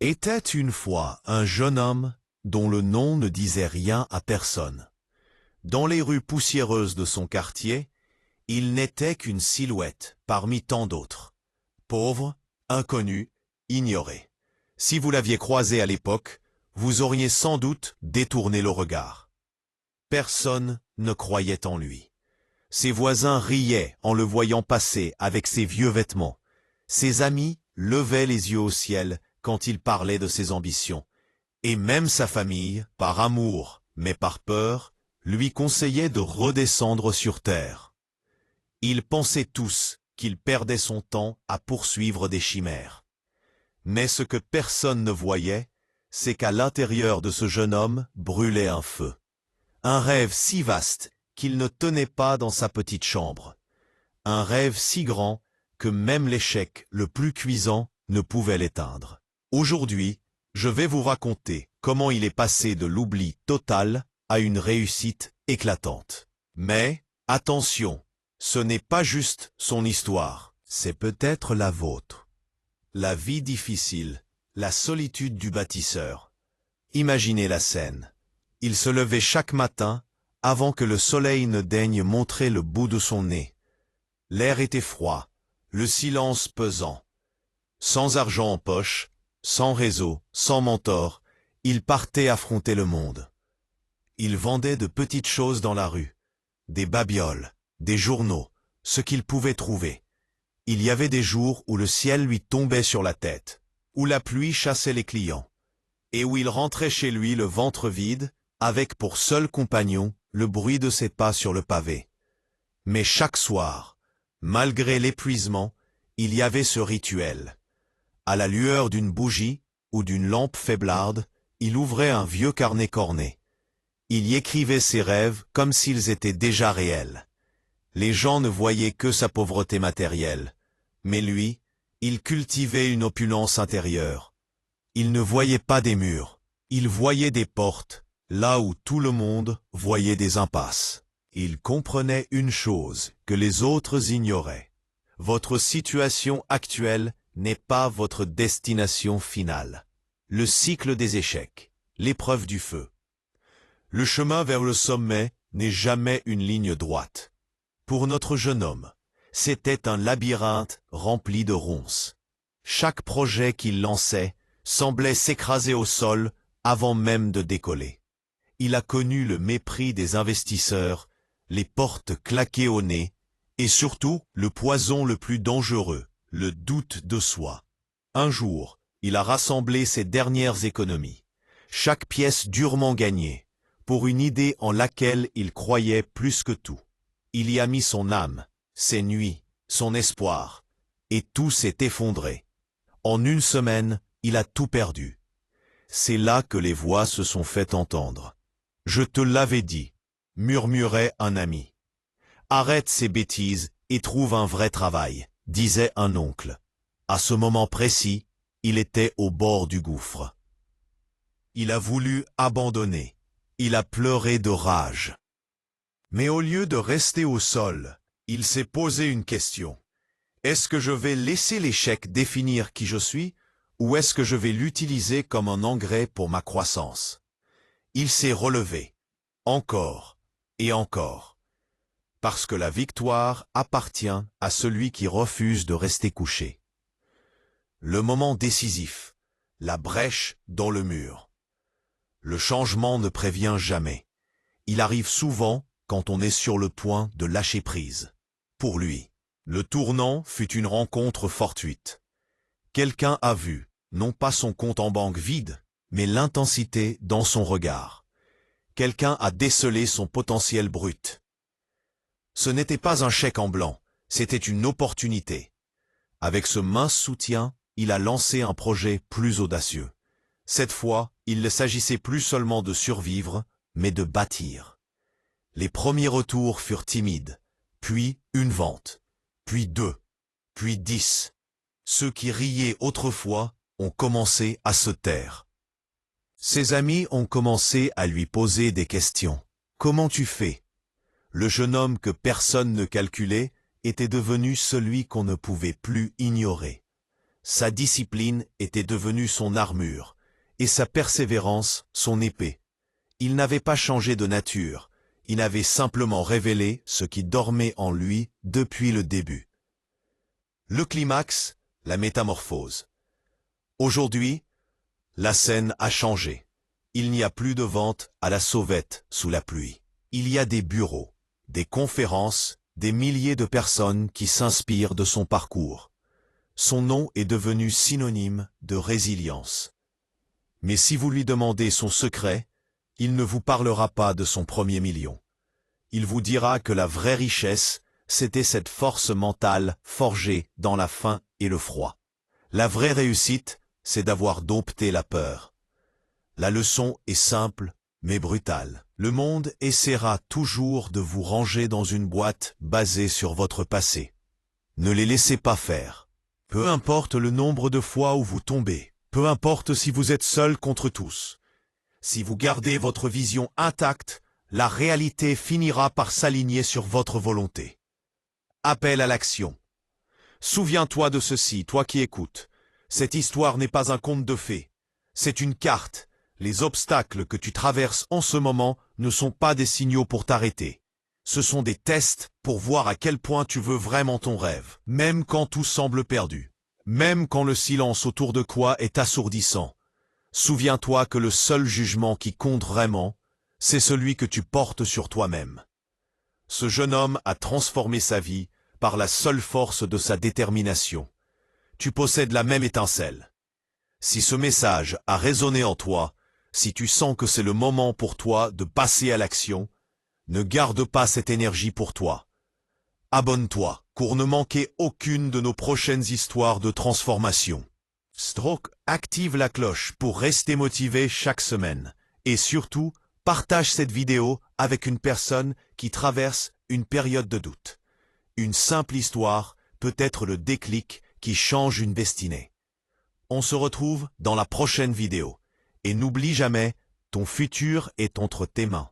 Était une fois un jeune homme dont le nom ne disait rien à personne. Dans les rues poussiéreuses de son quartier, il n'était qu'une silhouette parmi tant d'autres. Pauvre, inconnu, ignoré. Si vous l'aviez croisé à l'époque, vous auriez sans doute détourné le regard. Personne ne croyait en lui. Ses voisins riaient en le voyant passer avec ses vieux vêtements. Ses amis levaient les yeux au ciel quand il parlait de ses ambitions. Et même sa famille, par amour, mais par peur, lui conseillait de redescendre sur terre. Ils pensaient tous qu'il perdait son temps à poursuivre des chimères. Mais ce que personne ne voyait, c'est qu'à l'intérieur de ce jeune homme brûlait un feu. Un rêve si vaste qu'il ne tenait pas dans sa petite chambre. Un rêve si grand que même l'échec le plus cuisant ne pouvait l'éteindre. Aujourd'hui, je vais vous raconter comment il est passé de l'oubli total à une réussite éclatante. Mais, attention, ce n'est pas juste son histoire, c'est peut-être la vôtre. La vie difficile, la solitude du bâtisseur. Imaginez la scène. Il se levait chaque matin avant que le soleil ne daigne montrer le bout de son nez. L'air était froid, le silence pesant. Sans argent en poche, sans réseau, sans mentor, il partait affronter le monde. Il vendait de petites choses dans la rue, des babioles, des journaux, ce qu'il pouvait trouver. Il y avait des jours où le ciel lui tombait sur la tête, où la pluie chassait les clients, et où il rentrait chez lui le ventre vide, avec pour seul compagnon le bruit de ses pas sur le pavé. Mais chaque soir, malgré l'épuisement, il y avait ce rituel. À la lueur d'une bougie ou d'une lampe faiblarde, il ouvrait un vieux carnet corné. Il y écrivait ses rêves comme s'ils étaient déjà réels. Les gens ne voyaient que sa pauvreté matérielle, mais lui, il cultivait une opulence intérieure. Il ne voyait pas des murs, il voyait des portes, là où tout le monde voyait des impasses. Il comprenait une chose que les autres ignoraient. Votre situation actuelle n'est pas votre destination finale. Le cycle des échecs, l'épreuve du feu. Le chemin vers le sommet n'est jamais une ligne droite. Pour notre jeune homme, c'était un labyrinthe rempli de ronces. Chaque projet qu'il lançait semblait s'écraser au sol avant même de décoller. Il a connu le mépris des investisseurs, les portes claquées au nez, et surtout le poison le plus dangereux, le doute de soi. Un jour, il a rassemblé ses dernières économies, chaque pièce durement gagnée, pour une idée en laquelle il croyait plus que tout. Il y a mis son âme, ses nuits, son espoir, et tout s'est effondré. En une semaine, il a tout perdu. C'est là que les voix se sont fait entendre. « Je te l'avais dit », murmurait un ami. « Arrête ces bêtises et trouve un vrai travail », disait un oncle. À ce moment précis, il était au bord du gouffre. Il a voulu abandonner. Il a pleuré de rage. Mais au lieu de rester au sol, il s'est posé une question. Est-ce que je vais laisser l'échec définir qui je suis, ou est-ce que je vais l'utiliser comme un engrais pour ma croissance? Il s'est relevé, encore et encore, parce que la victoire appartient à celui qui refuse de rester couché. Le moment décisif, la brèche dans le mur. Le changement ne prévient jamais. Il arrive souvent quand on est sur le point de lâcher prise. Pour lui, le tournant fut une rencontre fortuite. Quelqu'un a vu, non pas son compte en banque vide, mais l'intensité dans son regard. Quelqu'un a décelé son potentiel brut. Ce n'était pas un chèque en blanc, c'était une opportunité. Avec ce mince soutien, il a lancé un projet plus audacieux. Cette fois, il ne s'agissait plus seulement de survivre, mais de bâtir. Les premiers retours furent timides, puis une vente, puis 2, puis 10. Ceux qui riaient autrefois ont commencé à se taire. Ses amis ont commencé à lui poser des questions. « Comment tu fais ?» Le jeune homme que personne ne calculait était devenu celui qu'on ne pouvait plus ignorer. sa discipline était devenue son armure, et sa persévérance son épée. Il n'avait pas changé de nature, il avait simplement révélé ce qui dormait en lui depuis le début. Le climax, la métamorphose. Aujourd'hui, la scène a changé. Il n'y a plus de vente à la sauvette sous la pluie. Il y a des bureaux, des conférences, des milliers de personnes qui s'inspirent de son parcours. Son nom est devenu synonyme de résilience. Mais si vous lui demandez son secret, il ne vous parlera pas de son premier million. Il vous dira que la vraie richesse, c'était cette force mentale forgée dans la faim et le froid. La vraie réussite, c'est d'avoir dompté la peur. La leçon est simple, mais brutale. Le monde essaiera toujours de vous ranger dans une boîte basée sur votre passé. Ne les laissez pas faire. Peu importe le nombre de fois où vous tombez, peu importe si vous êtes seul contre tous. Si vous gardez votre vision intacte, la réalité finira par s'aligner sur votre volonté. Appel à l'action. Souviens-toi de ceci, toi qui écoutes. Cette histoire n'est pas un conte de fées. C'est une carte. Les obstacles que tu traverses en ce moment ne sont pas des signaux pour t'arrêter. Ce sont des tests pour voir à quel point tu veux vraiment ton rêve, même quand tout semble perdu. Même quand le silence autour de toi est assourdissant. Souviens-toi que le seul jugement qui compte vraiment, c'est celui que tu portes sur toi-même. Ce jeune homme a transformé sa vie par la seule force de sa détermination. Tu possèdes la même étincelle. Si ce message a résonné en toi, si tu sens que c'est le moment pour toi de passer à l'action, ne garde pas cette énergie pour toi. Abonne-toi pour ne manquer aucune de nos prochaines histoires de transformation. Stroke, active la cloche pour rester motivé chaque semaine. Et surtout, partage cette vidéo avec une personne qui traverse une période de doute. Une simple histoire peut être le déclic qui change une destinée. On se retrouve dans la prochaine vidéo. Et n'oublie jamais, ton futur est entre tes mains.